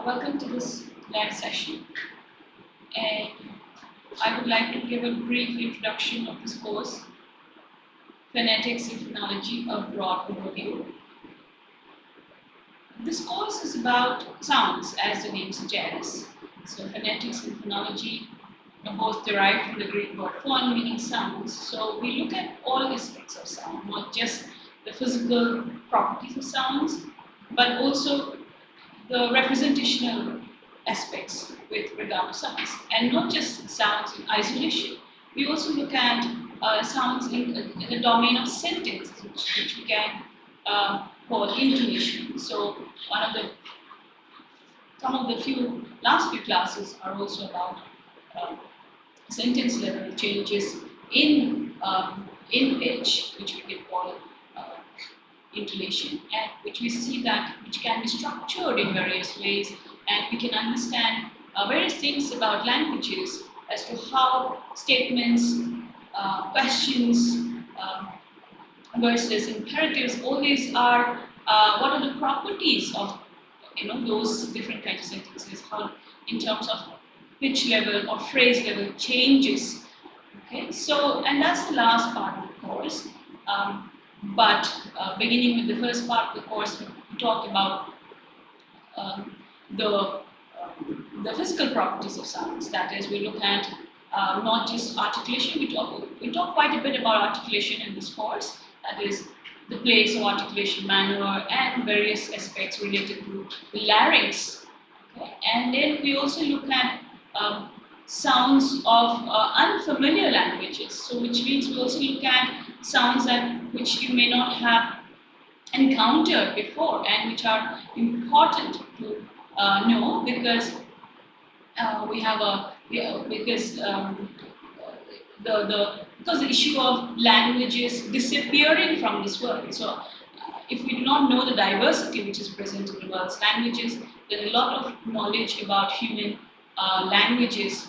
Welcome to this live session, and I would like to give a brief introduction of this course, Phonetics and Phonology, a broad overview. This course is about sounds, as the name suggests. So phonetics and phonology are both derived from the Greek word phon, meaning sounds. So we look at all aspects of sound, not just the physical properties of sounds, but also the representational aspects with regard to sounds. And not just sounds in isolation. We also look at sounds in the domain of sentences, which we can call intonation. So some of the last few classes are also about sentence level changes in pitch, which we can call intonation, and which we see that which can be structured in various ways, and we can understand various things about languages as to how statements, questions versus imperatives, all these are what are the properties of those different kinds of sentences, how in terms of pitch level or phrase level changes. Okay, so and that's the last part of the course. But beginning with the first part of the course, we talked about the physical properties of sounds. That is, we look at not just articulation. We talk quite a bit about articulation in this course. That is, the place of articulation, manner, and various aspects related to the larynx. Okay? And then we also look at sounds of unfamiliar languages. So, which means we also look at sounds which you may not have encountered before, and which are important to know because because the issue of languages disappearing from this world. So, if we do not know the diversity which is present in the world's languages, then a lot of knowledge about human languages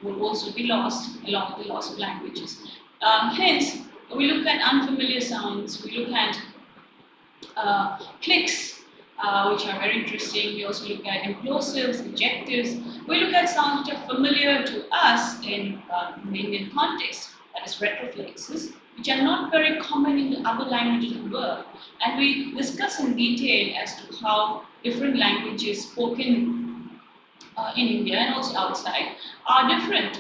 will also be lost along with the loss of languages. Hence, we look at unfamiliar sounds, we look at clicks, which are very interesting. We also look at implosives, adjectives. We look at sounds which are familiar to us in the Indian context, that is retroflexes, which are not very common in the other languages of the world. And we discuss in detail as to how different languages spoken in India and also outside are different,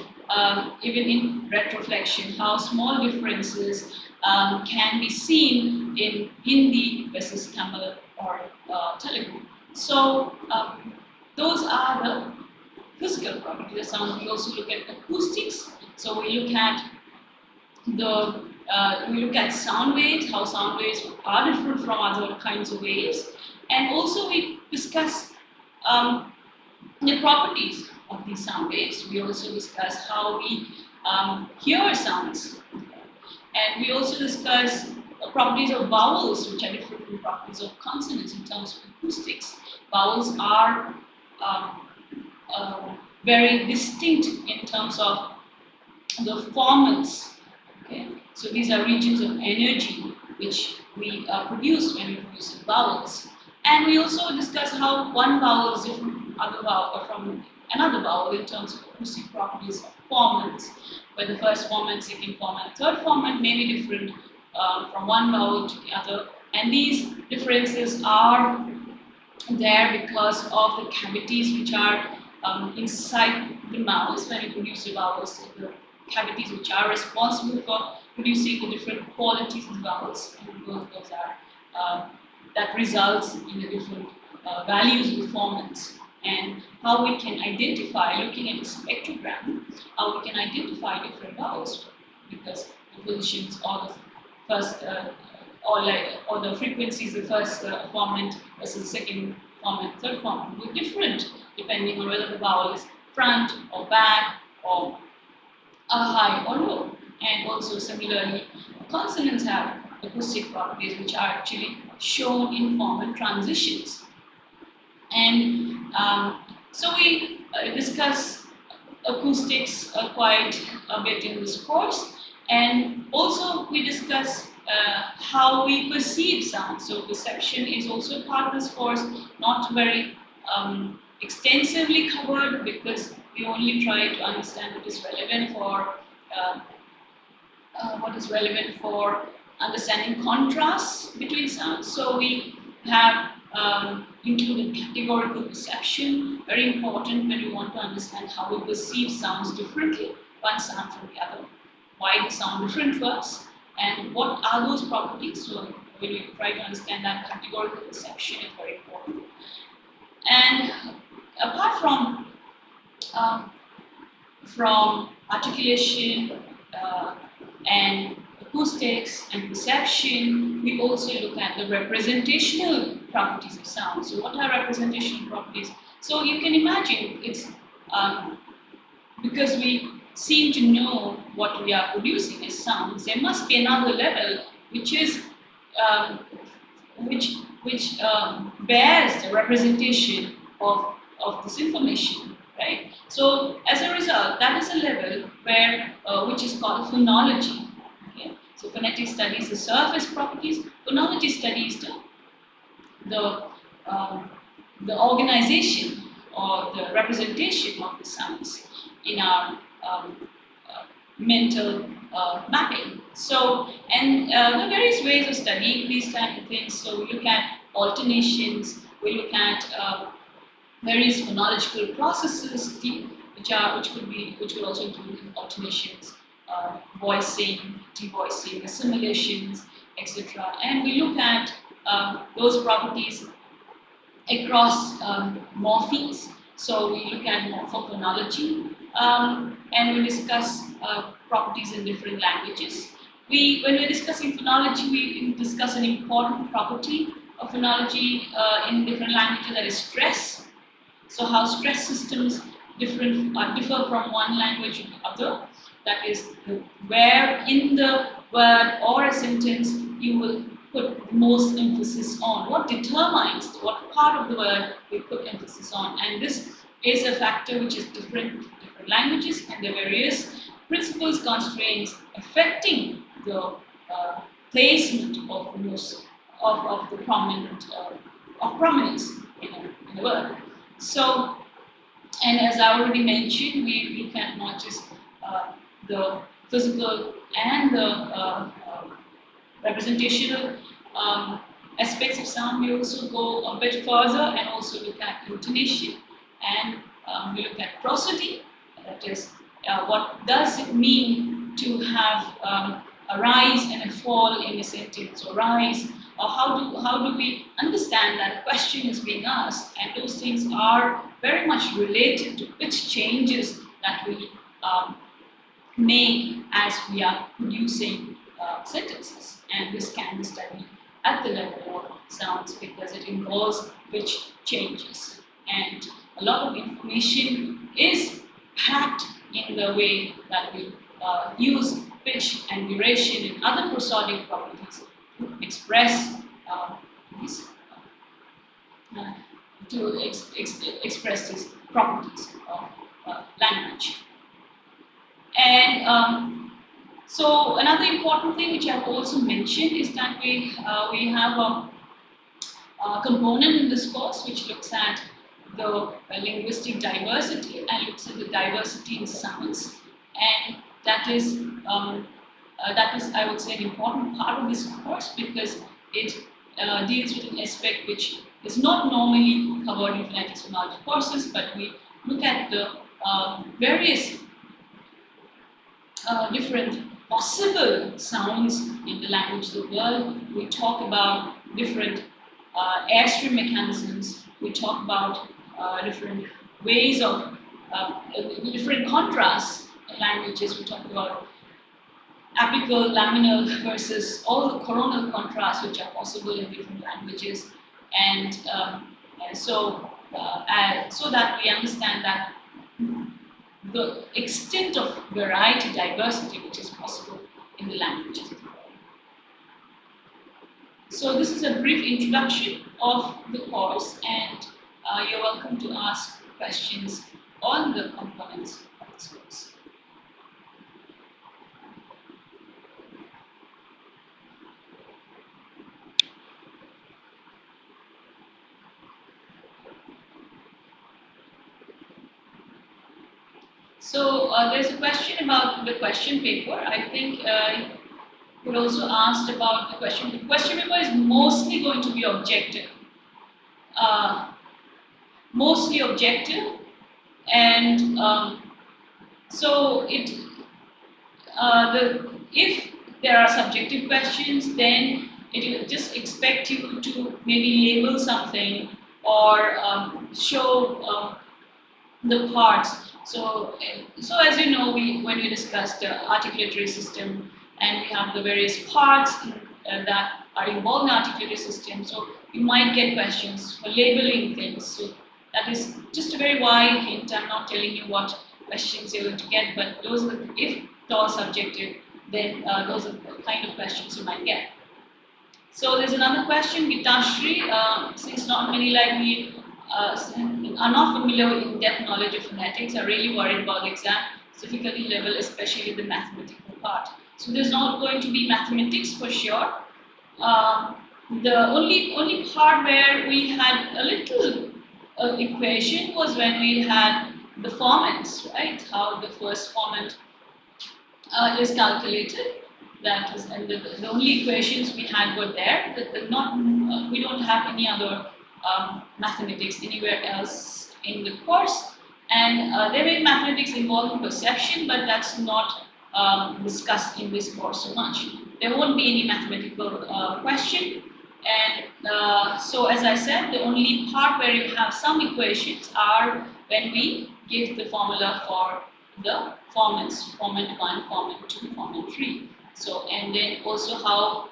even in retroflexion, how small differences can be seen in Hindi versus Tamil or Telugu. So those are the physical properties of sound. We also look at acoustics. So we look at sound waves, how sound waves are different from other kinds of waves, and also we discuss the properties of these sound waves. We also discuss how we hear sounds, and we also discuss properties of vowels, which are different from properties of consonants in terms of acoustics. Vowels are very distinct in terms of the formants. Okay? So these are regions of energy which we produce when we produce vowels. And we also discuss how one vowel is different from another vowel in terms of acoustic properties of formants, where the first formant, second formant, third formant may be different from one vowel to the other. And these differences are there because of the cavities which are inside the mouth when you produce the vowels. So the cavities which are responsible for producing the different qualities of vowels, and those are that results in the different values of the formants. And how we can identify, looking at the spectrogram, how we can identify different vowels, because the positions or the first or the frequencies, the first formant versus the second formant, third formant will be different depending on whether the vowel is front or back or high or low. And also similarly, consonants have acoustic properties which are actually shown in formant transitions. And so we discuss acoustics quite a bit in this course, and also we discuss how we perceive sound. So perception is also part of this course, not very extensively covered, because we only try to understand what is relevant for understanding contrasts between sounds. So we have included categorical perception, very important when we want to understand how we perceive sounds differently, one sound from the other. Why they sound different to us, and what are those properties? So when we try to understand that, categorical perception is very important. And apart from articulation and acoustics and perception, we also look at the representational properties of sound. So what are representational properties? So you can imagine it's because we seem to know what we are producing as sounds, there must be another level which is which bears the representation of this information, right? So as a result, that is a level where which is called phonology. Okay? So phonetics studies the surface properties. Phonology studies the organization or the representation of the sounds in our mental mapping. So, and there are various ways of studying these kind of things. So we look at alternations, we look at various phonological processes, which could also include alternations, voicing, devoicing, assimilations, etc. And we look at those properties across morphemes. So we look at morphophonology, and we discuss properties in different languages. When we're discussing phonology, we discuss an important property of phonology in different languages, that is stress. So how stress systems differ from one language to the other. That is where in the word or a sentence you will put most emphasis on. What determines what part of the word we put emphasis on. And this is a factor which is different in different languages, and the various principles, constraints affecting the placement of the prominence in the word. So, and as I already mentioned, we look at not just the physical and the representational aspects of sound. We also go a bit further and also look at intonation, and we look at prosody. That is, what does it mean to have a rise and a fall in a sentence, or rise, or how do we understand that a question is being asked? And those things are very much related to pitch changes that we make as we are producing sentences. And this can be studied at the level of sounds because it involves pitch changes. and a lot of information is packed in the way that we use pitch and duration and other prosodic properties to express these uh, express these properties of language. And so another important thing which I've also mentioned is that we have a component in this course which looks at the linguistic diversity and looks at the diversity in sounds, and that is I would say an important part of this course because it deals with an aspect which is not normally covered in phonetics and phonology courses, but we look at the various different possible sounds in the language of the world. We talk about different airstream mechanisms. We talk about different ways of different contrasts in languages. We talk about apical, laminal versus all the coronal contrasts which are possible in different languages, and so that we understand that the extent of variety, diversity which is possible in the languages. So this is a brief introduction of the course, and you're welcome to ask questions on the components of this course. So there's a question about the question paper. I think you also asked about the question. The question paper is mostly going to be objective. Mostly objective, and so if there are subjective questions, then it will just expect you to maybe label something or show the parts. So as you know, when we discussed the articulatory system, and we have the various parts that are involved in the articulatory system, so you might get questions for labeling things. So that is just a very wide hint. I'm not telling you what questions you're going to get, but those are if those are subjective, then those are the kind of questions you might get. So there's another question, Gitashri, since not many like me are not familiar with in-depth knowledge of phonetics, are really worried about the exam difficulty level, especially the mathematical part. So there's not going to be mathematics for sure. The only part where we had a little equation was when we had the formants, right? How the first formant is calculated. That is, and the only equations we had were there. We don't have any other mathematics anywhere else in the course, and there may be mathematics involved in perception, but that's not discussed in this course so much. There won't be any mathematical question, and so as I said, the only part where you have some equations are when we give the formula for the formants, formant 1, formant 2, formant 3. So, and then also how,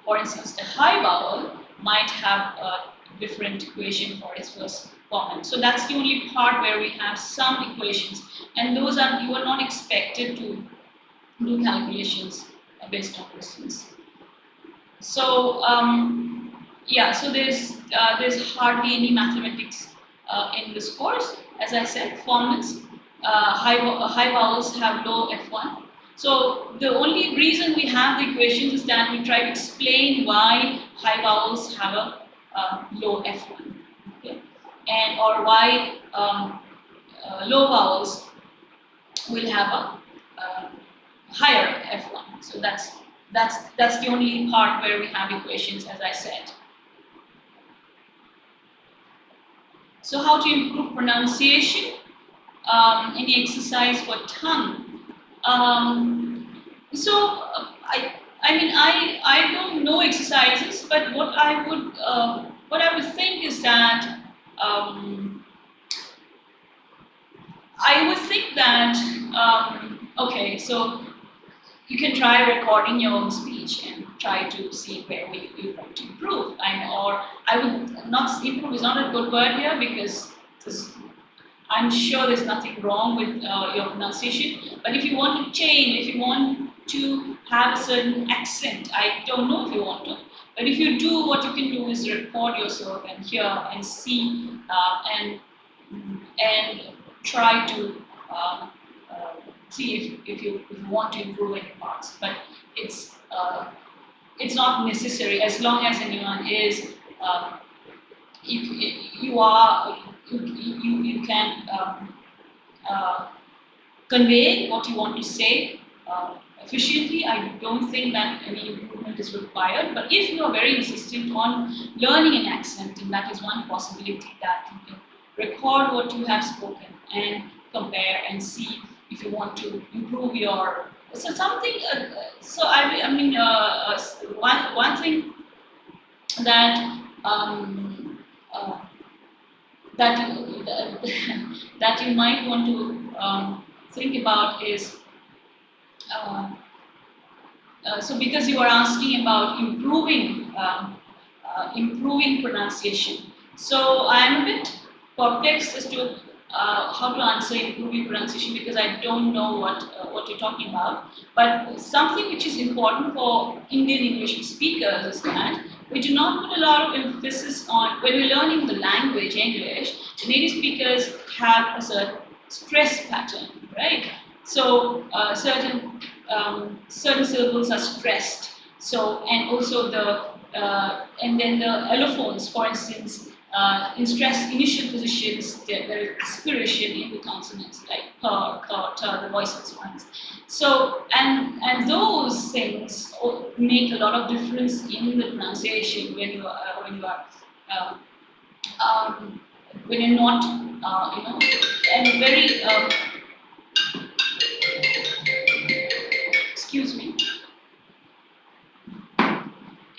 for instance, the high vowel might have a different equation for its first formant. So that's the only part where we have some equations, and those are, you are not expected to do calculations based on questions. So yeah, so there's hardly any mathematics in this course. As I said, formants, high vowels have low F1. So the only reason we have the equations is that we try to explain why high vowels have a low F1, okay? And or why low vowels will have a higher F1. So that's the only part where we have equations, as I said. So how to improve pronunciation? Any exercise for tongue? I don't know exercises, but what I would think is that okay, so you can try recording your own speech and try to see where you want to improve. Or I would not, improve is not a good word here, because I'm sure there's nothing wrong with your pronunciation, but if you want to change, if you want to have a certain accent, I don't know if you want to, but if you do, what you can do is record yourself and hear and see and try to see if you want to improve any parts. But it's not necessary, as long as anyone is you can convey what you want to say efficiently. I don't think that any improvement is required. But if you are very insistent on learning an accent, then that is one possibility, that you can record what you have spoken and compare and see if you want to improve your. So something. One thing that that you might want to think about is, so because you are asking about improving pronunciation, so I am a bit perplexed as to how to answer improving pronunciation, because I don't know what you're talking about. But something which is important for Indian English speakers is that we do not put a lot of emphasis on, when we're learning the language English, the native speakers have a certain stress pattern, right? So certain syllables are stressed. So, and also and then the allophones, for instance, in stressed initial positions, there is aspiration in the consonants, like per, ter, the voiceless ones. So, and those things make a lot of difference in the pronunciation when you are when you're not, and very. Excuse me.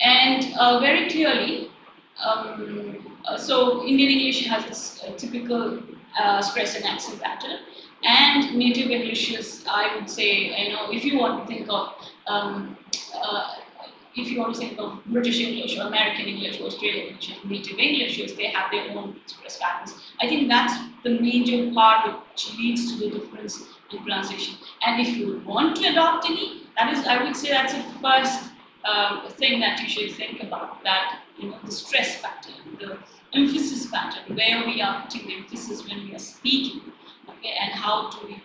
And very clearly, so Indian English has this typical stress and accent pattern, and native English is, I would say, if you want to think of British English or American English or Australian English, native Englishes, they have their own stress patterns. I think that's the major part which leads to the difference in pronunciation. And if you want to adopt any, that is, I would say, that's the first thing that you should think about, that the stress pattern, the emphasis pattern, where we are putting the emphasis when we are speaking, okay, and how the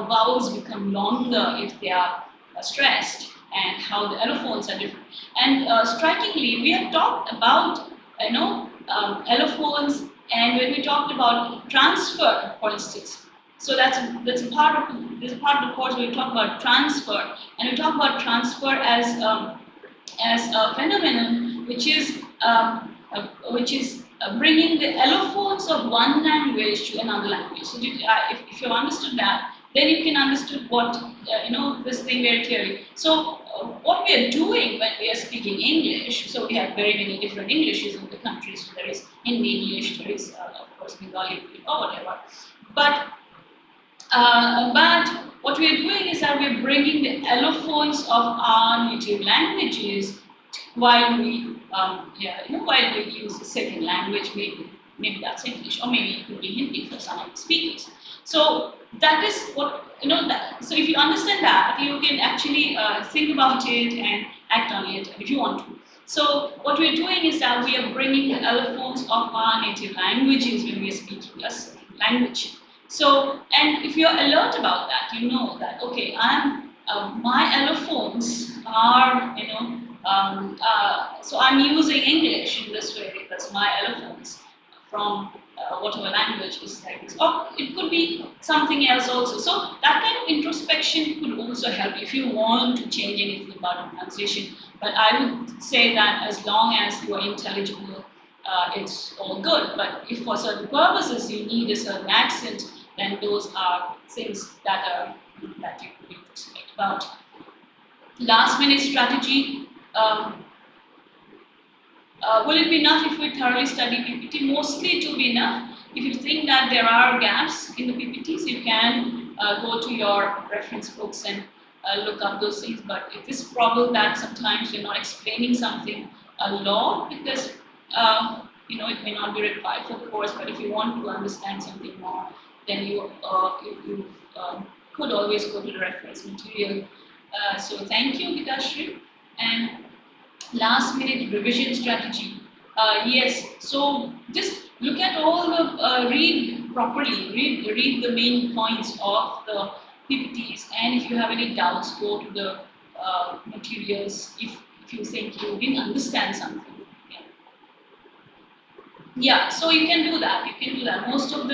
vowels become longer if they are stressed, and how the allophones are different. And strikingly, we have talked about allophones, and when we talked about transfer, for instance. So that's a part of the course where we talk about transfer, and we talk about transfer as a phenomenon which is bringing the allophones of one language to another language. So if you've understood that, then you can understand what this thing very clearly. So what we are doing when we are speaking English, so we have very many different Englishes in the country. So there is Hindi English, there is of course Bengali or whatever. But what we are doing is that we are bringing the allophones of our native languages while we use a second language. Maybe that's English, or maybe it could be Hindi for some of the speakers. So that is what so if you understand that, you can actually think about it and act on it if you want to. So what we are doing is that we are bringing the allophones of our native languages when we are speaking a second language. So, and if you're alert about that, you know that, okay, my allophones are, so I'm using English in this way because my allophones from whatever language is like this. Or it could be something else also. So that kind of introspection could also help if you want to change anything about pronunciation. But I would say that as long as you are intelligible, it's all good. But if for certain purposes you need a certain accent, then those are things that you could introspect about. Last minute strategy. Will it be enough if we thoroughly study PPT? Mostly it will be enough. If you think that there are gaps in the PPTs, you can go to your reference books and look up those things. But it is probable that sometimes you're not explaining something a lot because it may not be required for the course. But if you want to understand something more, then you could always go to the reference material. So thank you, Gitashri. And last minute revision strategy. Yes, so just look at all the, read properly, read the main points of the PPTs, and if you have any doubts, go to the materials if you think you didn't understand something. Yeah. Yeah, so you can do that. You can do that. Most of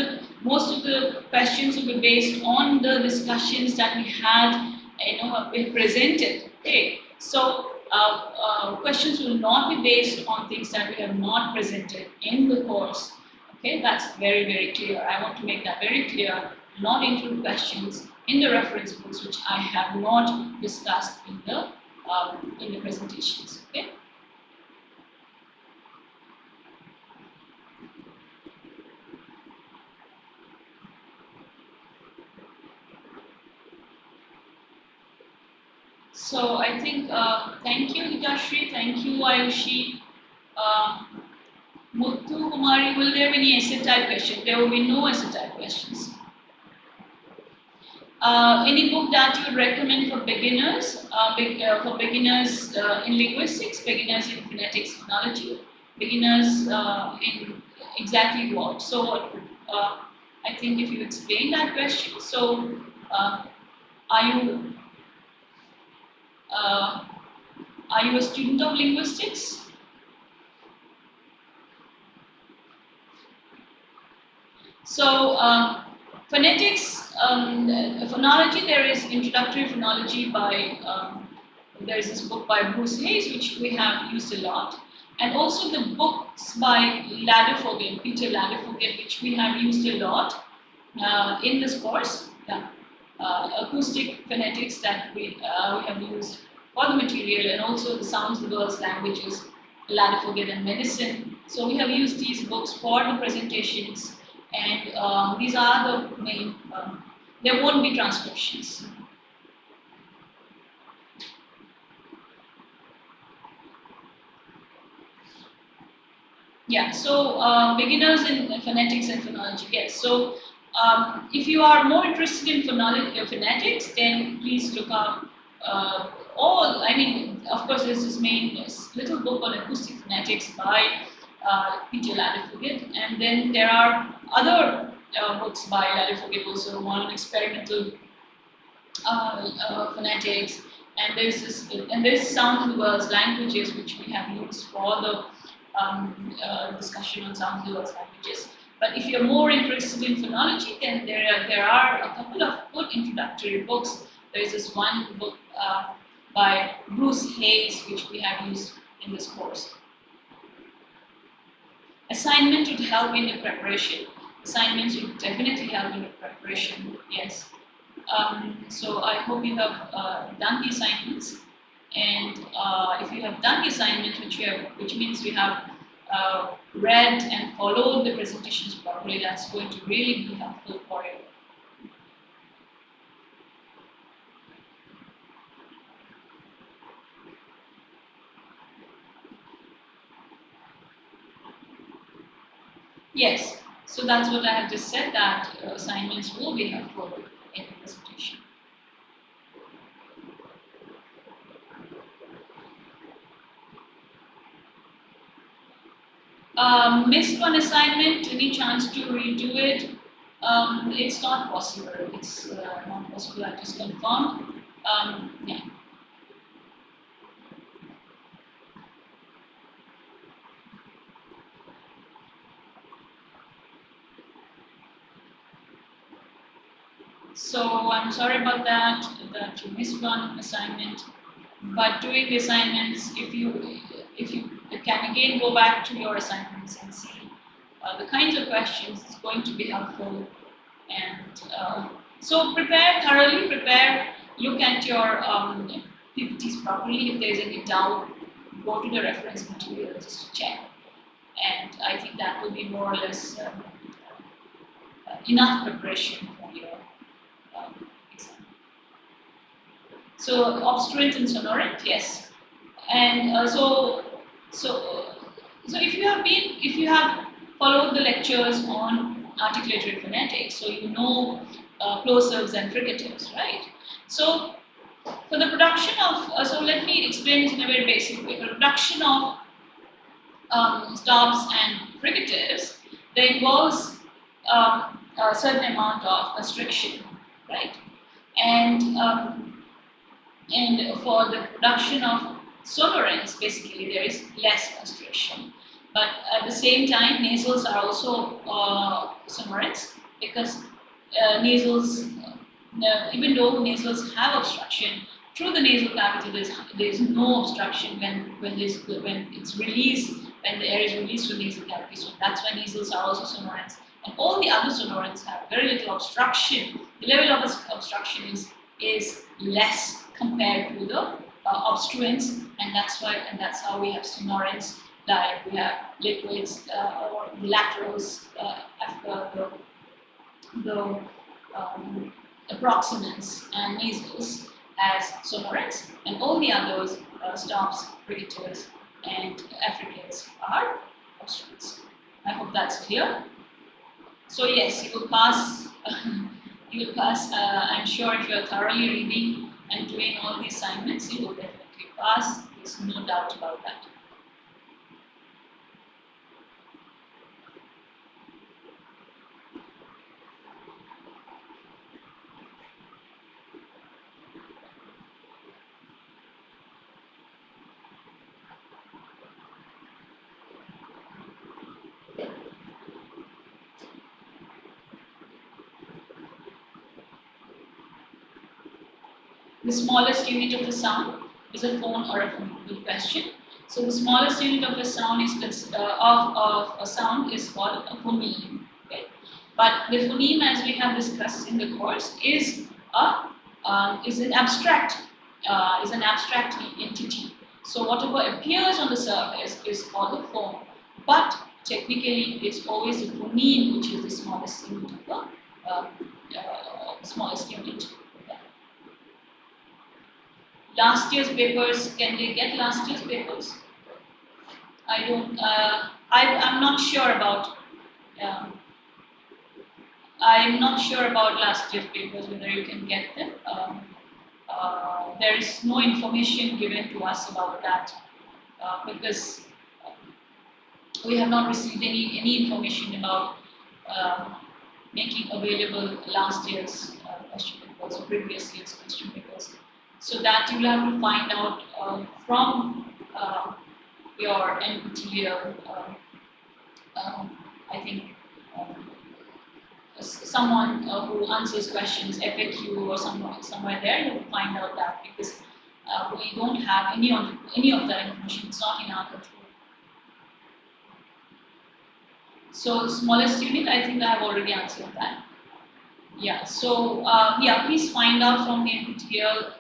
the questions will be based on the discussions that we had, been presented. Okay, so questions will not be based on things that we have not presented in the course. Okay, that's very clear. I want to make that very clear. Not include questions in the reference books which I have not discussed in the presentations. Okay. So I think, thank you, Hikashri, thank you, Ayushi. Muthu Kumari, will there be any essay type question? There will be no essay type questions. Any book that you would recommend for beginners? For beginners in linguistics, beginners in phonetics, phonology, beginners in exactly what? So, I think if you explain that question, so are you uh, are you a student of linguistics? So, phonetics, phonology, there is introductory phonology by, there is this book by Bruce Hayes, which we have used a lot. And also the books by Peter Ladefoged, which we have used a lot in this course. Yeah. Acoustic phonetics that we have used for the material, and also the sounds, the world's languages, Ladefoged and medicine. So we have used these books for the presentations, and these are the main. There won't be transcriptions. Yeah, so beginners in phonetics and phonology, yes. So if you are more interested in phonetics, then please look up of course, there's this little book on acoustic phonetics by Peter Ladefoged, and then there are other books by Ladefoged also, one on experimental phonetics, and there's sound of the world's languages, which we have used for the discussion on sound of the world's languages. But if you're more interested in phonology, then there are a couple of good introductory books. There is this one book by Bruce Hayes, which we have used in this course. Assignment would help in the preparation. Assignments would definitely help in the preparation, yes. So I hope you have done the assignments, and if you have done the assignments, which means you have read and followed the presentations properly, that's going to really be helpful for you. Yes, so that's what I have just said, that assignments will be helpful in the presentation. Missed one assignment, any chance to redo it? It's not possible. It's not possible. I just confirmed. Yeah. So I'm sorry about that you missed one assignment. But doing the assignments, if you can again go back to your assignments and see the kinds of questions, it's going to be helpful. And so prepare thoroughly, look at your PPTs properly. If there's any doubt, go to the reference material just to check. And I think that will be more or less enough preparation for your exam. So obstruent and sonorant, yes. And so if you have followed the lectures on articulatory phonetics, so you know plosives and fricatives, right? So for the production of, so let me explain it in a very basic way. For the production of stops and fricatives, there involves a certain amount of constriction, right? And and for the production of sonorants, basically there is less constriction. But at the same time, nasals are also sonorants because nasals, even though nasals have obstruction, through the nasal cavity there's no obstruction when it's released, when the air is released from the nasal cavity. So that's why nasals are also sonorants. And all the other sonorants have very little obstruction. The level of obstruction is less compared to the obstruents, and that's how we have sonorants, like we have liquids or laterals after the approximants and nasals as sonorants, and all the others, stops, fricatives, and affricates are obstruents. I hope that's clear. So yes, you will pass. You will pass. I'm sure if you are thoroughly reading and doing all the assignments, you will definitely pass. There's no doubt about that. The smallest unit of the sound is a phone or a phoneme. Good question. So the smallest unit of a sound of a sound is called a phoneme. Okay? But the phoneme, as we have discussed in the course, is an abstract entity. So whatever appears on the surface is called a phone. But technically, it's always the phoneme which is the smallest unit of the smallest unit. Last year's papers, can they get last year's papers? I don't, I'm not sure about, I'm not sure about last year's papers, whether you can get them. There is no information given to us about that because we have not received any information about making available last year's question papers or previous year's question papers. So that you'll have to find out from your NPTEL, I think someone who answers questions, FAQ or somewhere there, you will find out that because we don't have any of that information. It's not in our control. So smallest unit, I think I have already answered that. Yeah. So yeah, please find out from the NPTEL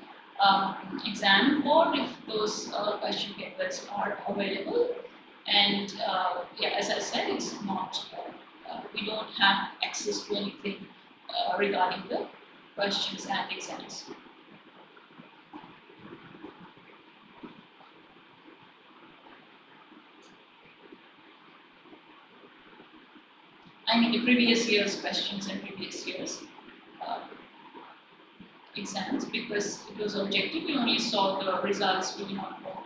exam board if those question papers are available. And yeah, as I said, it's not. We don't have access to anything regarding the questions and exams. I mean the previous year's questions and previous year's exams, because it was objective. We only saw the results. We did not know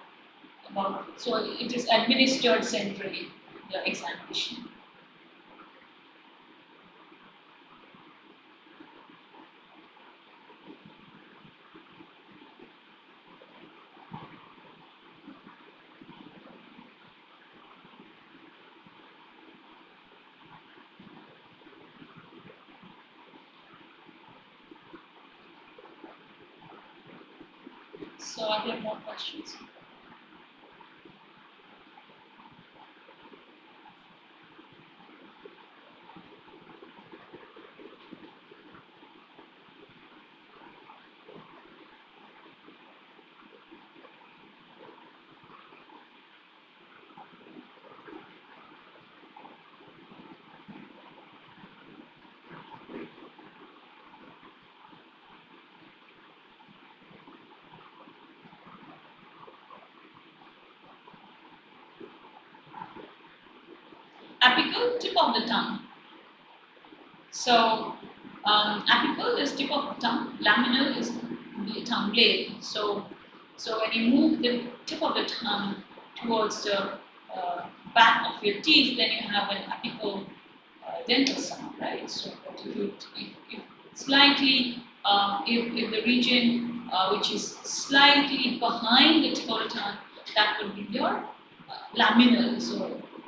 about. So it is administered centrally, the examination. So are there more questions? apical, tip of the tongue. So apical is tip of the tongue, laminal is the tongue blade. So when you move the tip of the tongue towards the back of your teeth, then you have an apical dental sound, right? So if slightly, if the region which is slightly behind the tip of the tongue, that would be your laminal.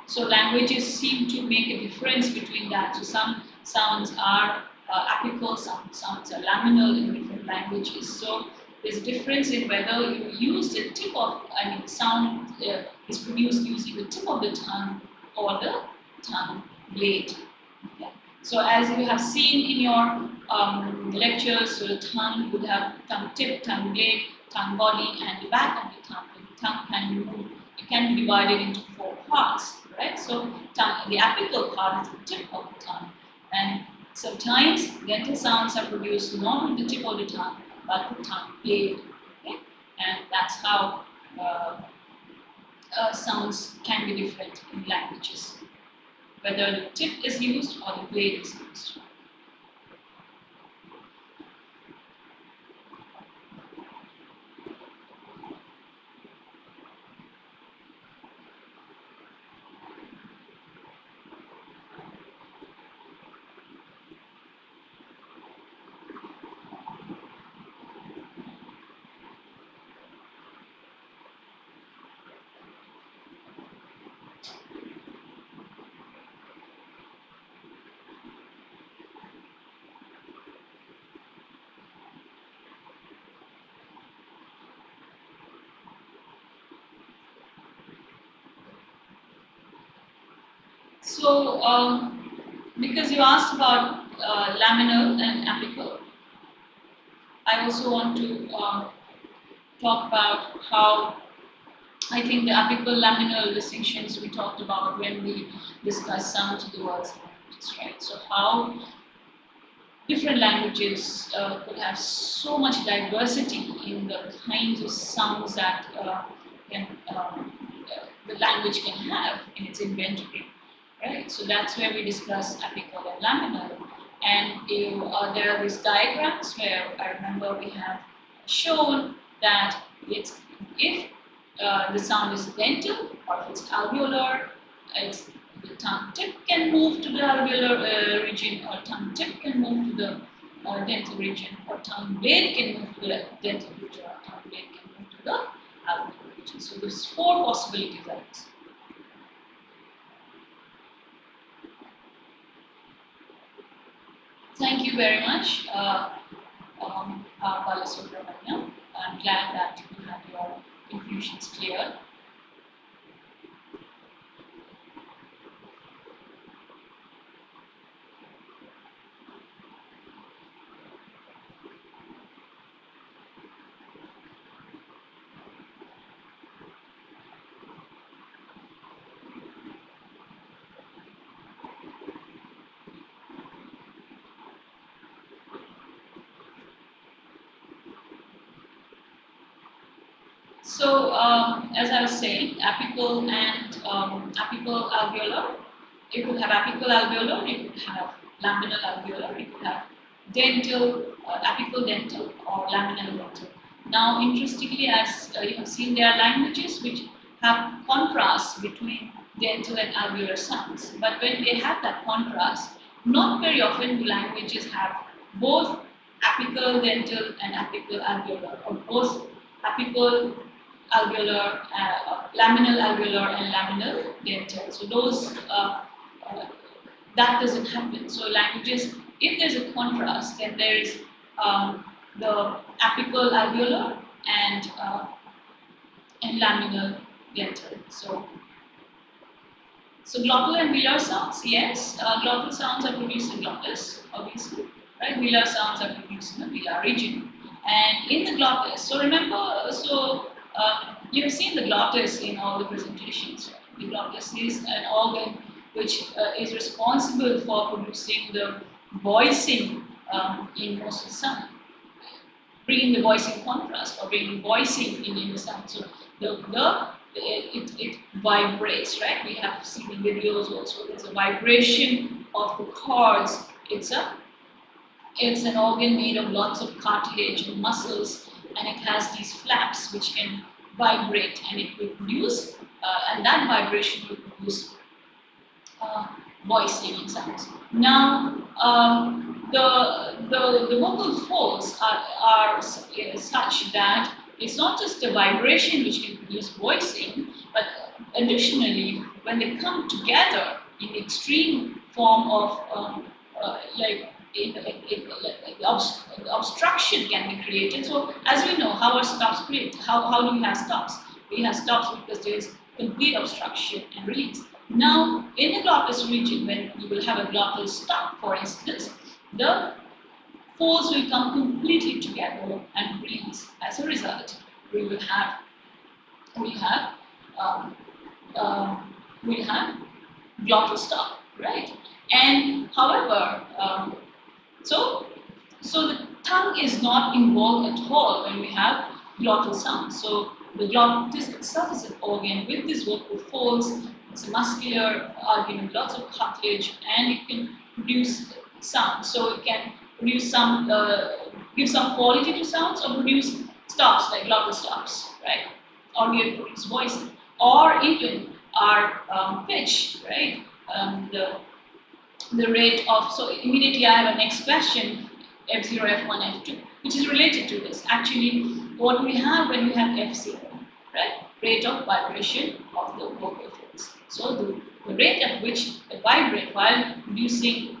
So languages seem to make a difference between that. So some sounds are apical, some sounds are laminal in different languages. So there's a difference in whether you use the tip of, the sound is produced using the tip of the tongue or the tongue blade. Okay. So as you have seen in your lectures, so the tongue would have tongue tip, tongue blade, tongue body, and the back of the tongue. And the tongue can move. It can be divided into 4 parts, right? So the apical part is the tip of the tongue, and sometimes dental sounds are produced not with the tip of the tongue, but the tongue blade. Okay? And that's how sounds can be different in languages, whether the tip is used or the blade is used. So, because you asked about laminal and apical, I also want to talk about how I think the apical laminal distinctions we talked about when we discussed sound to the words and languages, right? So how different languages could have so much diversity in the kinds of sounds that the language can have in its inventory, right? So that's where we discuss apical and laminal. And there are these diagrams where I remember we have shown that if the sound is dental or if it's alveolar, the tongue tip can move to the alveolar region, or tongue tip can move to the dental region, or tongue blade can move to the dental region, or tongue blade can move to the alveolar region. So there's 4 possibilities of this. Thank you very much, Balasubramanya. I'm glad that you have your confusions cleared. So, as I was saying, apical and apical alveolar, you could have apical alveolar, you could have laminal alveolar, you could have dental, apical dental, or laminal dental. Now, interestingly, as you have seen, there are languages which have contrast between dental and alveolar sounds. But when they have that contrast, not very often do languages have both apical dental and apical alveolar, or both apical alveolar, laminal alveolar, and laminal dental. So those that doesn't happen. So languages, if there's a contrast, then there is the apical alveolar and laminal dental. So glottal and velar sounds, yes, glottal sounds are produced in glottis, obviously, right? Velar sounds are produced in the velar region. And in the glottis, so remember, you've seen the glottis in all the presentations. Right? The glottis is an organ which is responsible for producing the voicing in most of the sound, bringing the voicing contrast or bringing voicing in the sound. So it vibrates, right? We have seen in videos also. There's a vibration of the cords. It's an organ made of lots of cartilage and muscles, and it has these flaps which can vibrate, and it will produce, and that vibration will produce voice-saving sounds. Now, the vocal folds are such that it's not just a vibration which can produce voicing, but additionally, when they come together in extreme form of obstruction can be created. So, as we know, how are stops created? How do we have stops? We have stops because there is complete obstruction and release. Now, in the glottis region, when we will have a glottal stop, for instance, the folds will come completely together and release. As a result, we will have glottal stop, right? And however, so the tongue is not involved at all when we have glottal sounds. So the glottis itself is an organ with these vocal folds. It's a muscular organ with lots of cartilage, and it can produce sound. So it can produce some, give some quality to sounds, or produce stops like glottal stops, right? Or we have produce voice, or even our pitch, right? The rate of, so immediately I have a next question, F0, F1, F2, which is related to this. Actually, what we have when we have F0, right? Rate of vibration of the vocal folds. So the rate at which they vibrate while producing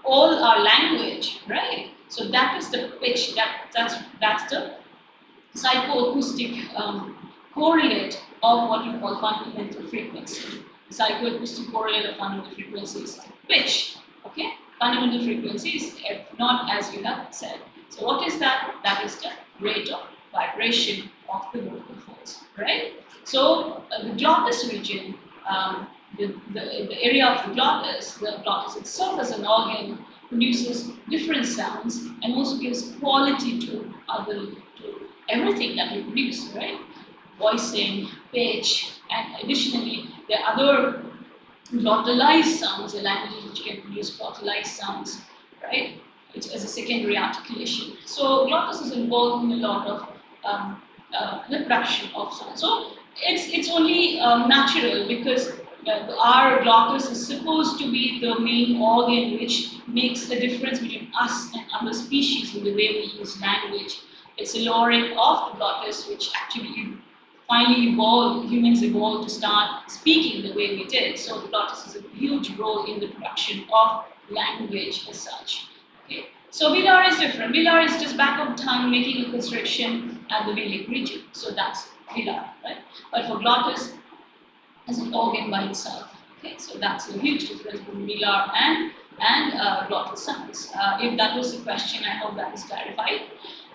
all our language, right? So that is the pitch, that's the psychoacoustic correlate of what we call fundamental frequency. The psychoacoustic correlate of fundamental frequency is the pitch, okay? Fundamental frequency is F0, as you have said. So what is that? That is the rate of vibration of the vocal folds, right? So the glottis region, the area of the glottis itself as an organ produces different sounds and also gives quality to everything that we produce, right? Voicing, pitch, and additionally there are other glottalized sounds, the languages which can produce glottalized sounds, right? Which is a secondary articulation. So glottis is involved in a lot of the production of sound. So it's only natural because our glottis is supposed to be the main organ which makes the difference between us and other species in the way we use language. It's a lowering of the glottis which actually finally evolved, humans evolved to start speaking the way we did. So the glottis has a huge role in the production of language as such. Okay. So velar is different. Velar is just back of tongue making a constriction at the velic region. So that's velar, right? But for glottis, as an organ by itself. Okay, so that's a huge difference between velar and glottal sounds. If that was the question, I hope that is clarified.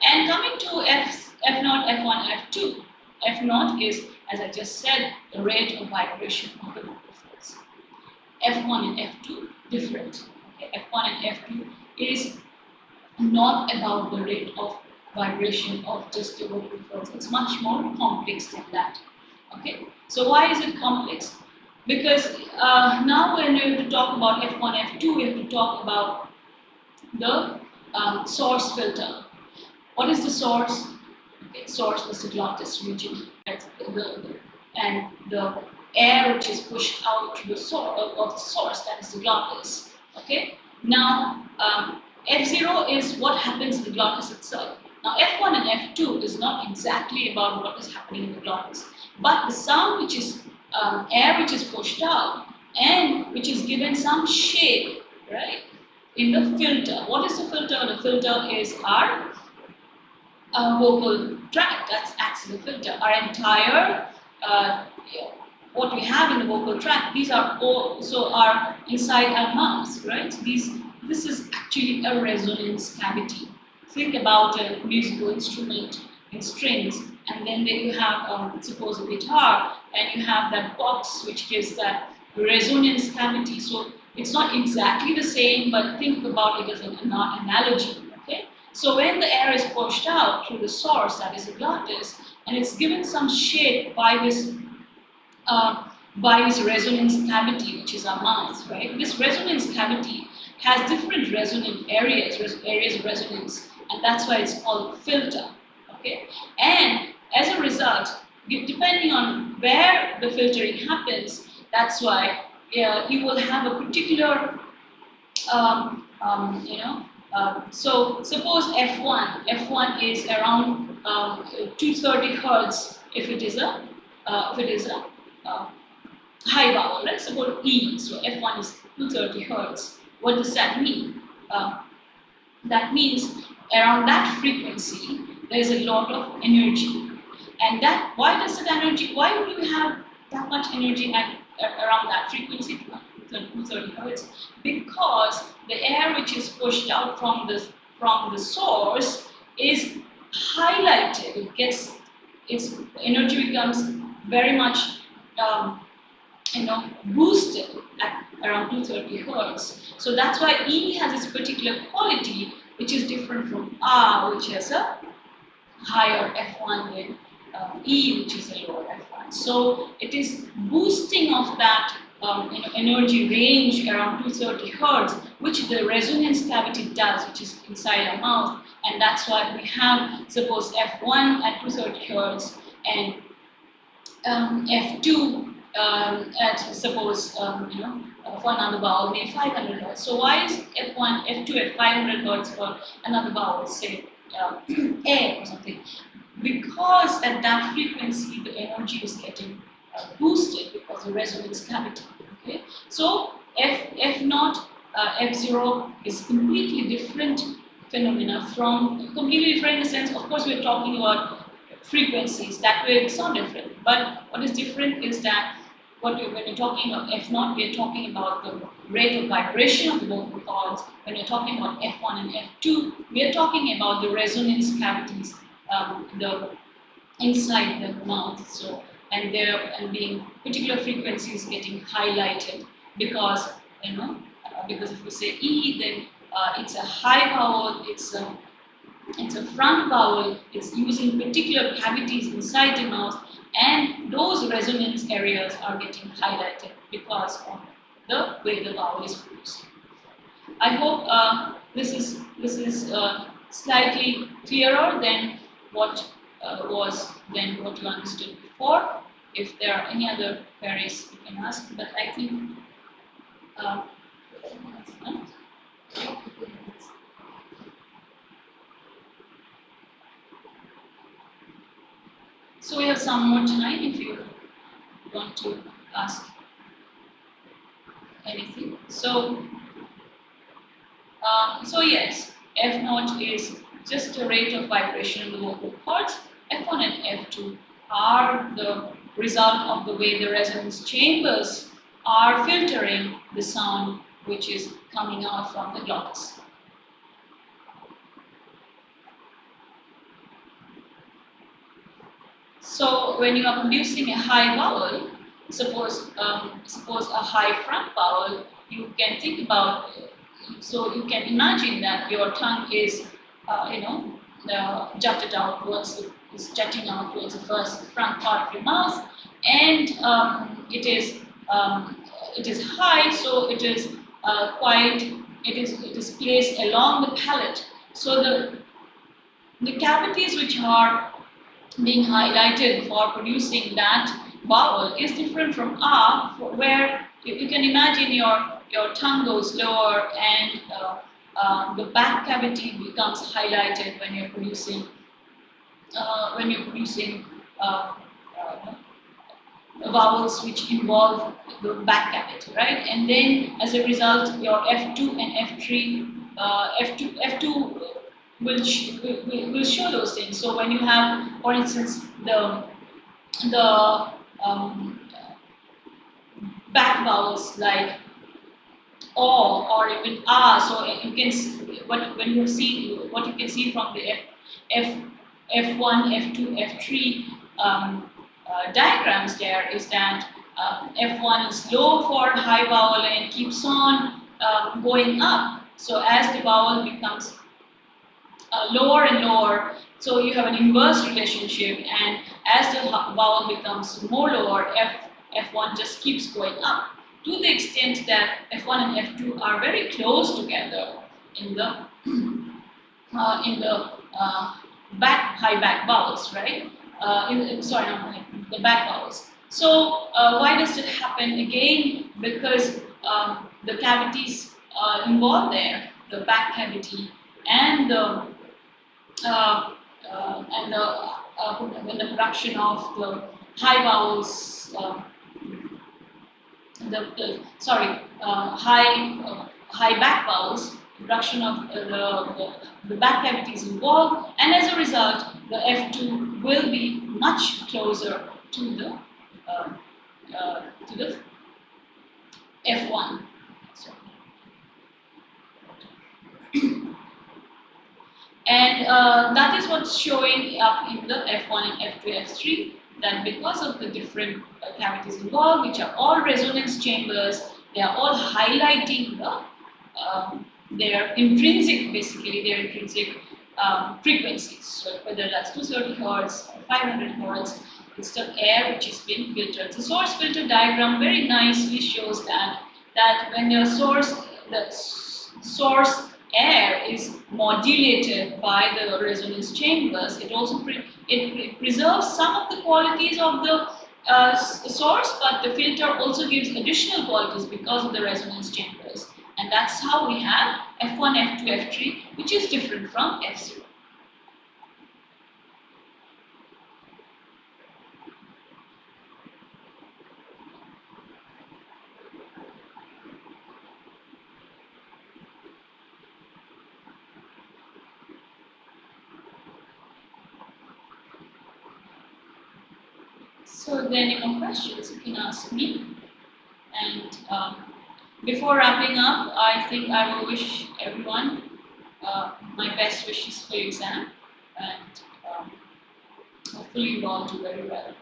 And coming to F0, F1, F2. F0 is, as I just said, the rate of vibration of the vocal folds. F1 and F2 different. Okay, F1 and F2 is not about the rate of vibration of just the vocal folds. It's much more complex than that. Okay, so why is it complex? Because now when we have to talk about F1, F2, we have to talk about the source filter. What is the source? Okay, source is the glottis region, and the air which is pushed out to the source, that is the glottis. Okay, now F0 is what happens in the glottis itself. Now F1 and F2 is not exactly about what is happening in the glottis, but the sound which is air which is pushed out and which is given some shape, right, in the filter. What is the filter? The filter is our vocal tract that acts as a filter. Our entire what we have in the vocal tract, these are also are inside our mouths, right? This is actually a resonance cavity. Think about a musical instrument in strings, and then you have, suppose a guitar, and you have that box which gives that resonance cavity. So it's not exactly the same, but think about it as an analogy. Okay. So when the air is pushed out through the source, that is the glottis, and it's given some shape by this resonance cavity, which is our mouth, right? This resonance cavity has different resonant areas of resonance, and that's why it's called filter, okay? And as a result, depending on where the filtering happens, that's why you will have a particular, so suppose F1 is around 230 hertz if it is a high vowel, right? Suppose E, so F1 is 230 hertz. What does that mean? That means around that frequency there is a lot of energy, and that why would you have that much energy around that frequency, 230 hertz? Because the air which is pushed out from the source is highlighted. Its energy becomes very much boosted at around 230 hertz. So that's why E has its particular quality, which is different from R, which has a higher F1 than E, which is a lower F1. So it is boosting of that energy range around 230 hertz, which the resonance cavity does, which is inside our mouth, and that's why we have, suppose, F1 at 230 hertz and F2 at, suppose, for another vowel, maybe 500 hertz. So why is F1, F2 at 500 hertz for another vowel, say A or something? Because at that frequency, the energy is getting boosted because the resonance cavity. Okay, so F0, F0 is completely different phenomena completely different in the sense. Of course, we're talking about frequencies. That way, it's not different. But what is different is that when you're talking about F0, we're talking about the rate of vibration of the vocal cords. When you're talking about F1 and F2, we're talking about the resonance cavities, the inside the mouth. So and being particular frequencies getting highlighted because because if we say E, then it's a high vowel. It's a front vowel. It's using particular cavities inside the mouth, and those resonance areas are getting highlighted because of the way the vowel is produced. I hope this is slightly clearer than what you understood before. If there are any other queries, you can ask. But I think. So we have some more time if you want to ask anything. So yes, F0 is just a rate of vibration of the vocal cords. F1 and F2 are the result of the way the resonance chambers are filtering the sound which is coming out from the glottis. So when you are producing a high vowel, suppose a high front vowel, you can think about. So you can imagine that your tongue is, jutted outwards, is jutting out towards the front part of your mouth, and it is high, so it is it is placed along the palate. So the cavities which are being highlighted for producing that vowel is different from R, where you can imagine your tongue goes lower and the back cavity becomes highlighted when you're producing vowels which involve the back cavity, right? And then as a result, your F2 and F3, F2 will show those things. So when you have, for instance, the back vowels like O or even R, so you can what you can see from the F1, F2, F3 diagrams there is that F1 is low for high vowel and keeps on going up. So as the vowel becomes lower and lower, so you have an inverse relationship, and as the vowel becomes more lower, F1 just keeps going up to the extent that F1 and F2 are very close together in the high back vowels, right? Sorry, not the back vowels. So why does it happen again? Because the cavities involved there, the back cavity and the when the production of the high vowels, high back vowels, production of the back cavities involved, and as a result, the F2 will be much closer to the F1. And that is what's showing up in the F1 and F2, F3, that because of the different cavities involved, which are all resonance chambers, they are all highlighting their intrinsic, frequencies. So whether that's 230 Hz or 500 Hz, it's the air which is being filtered. The source filter diagram very nicely shows that when the source air is modulated by the resonance chambers, it also it preserves some of the qualities of the source, but the filter also gives additional qualities because of the resonance chambers. And that's how we have F1, F2, F3, which is different from F0. So if there are any more questions, you can ask me. And before wrapping up, I think I will wish everyone my best wishes for your exam, and hopefully you all do very well.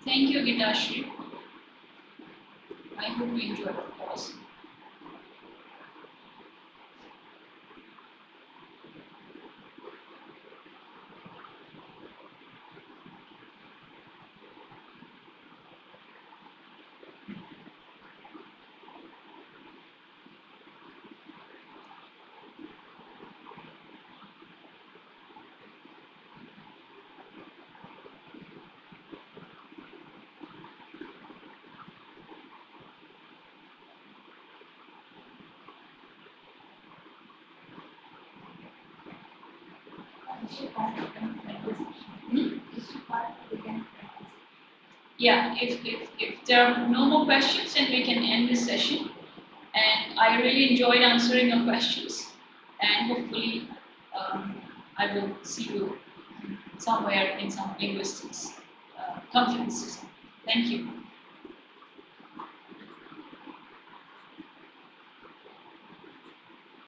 Thank you, Gitashri. I hope you enjoyed the course. Yeah, if there are no more questions, then we can end this session. And I really enjoyed answering your questions. And hopefully, I will see you somewhere in some linguistics conferences. Thank you.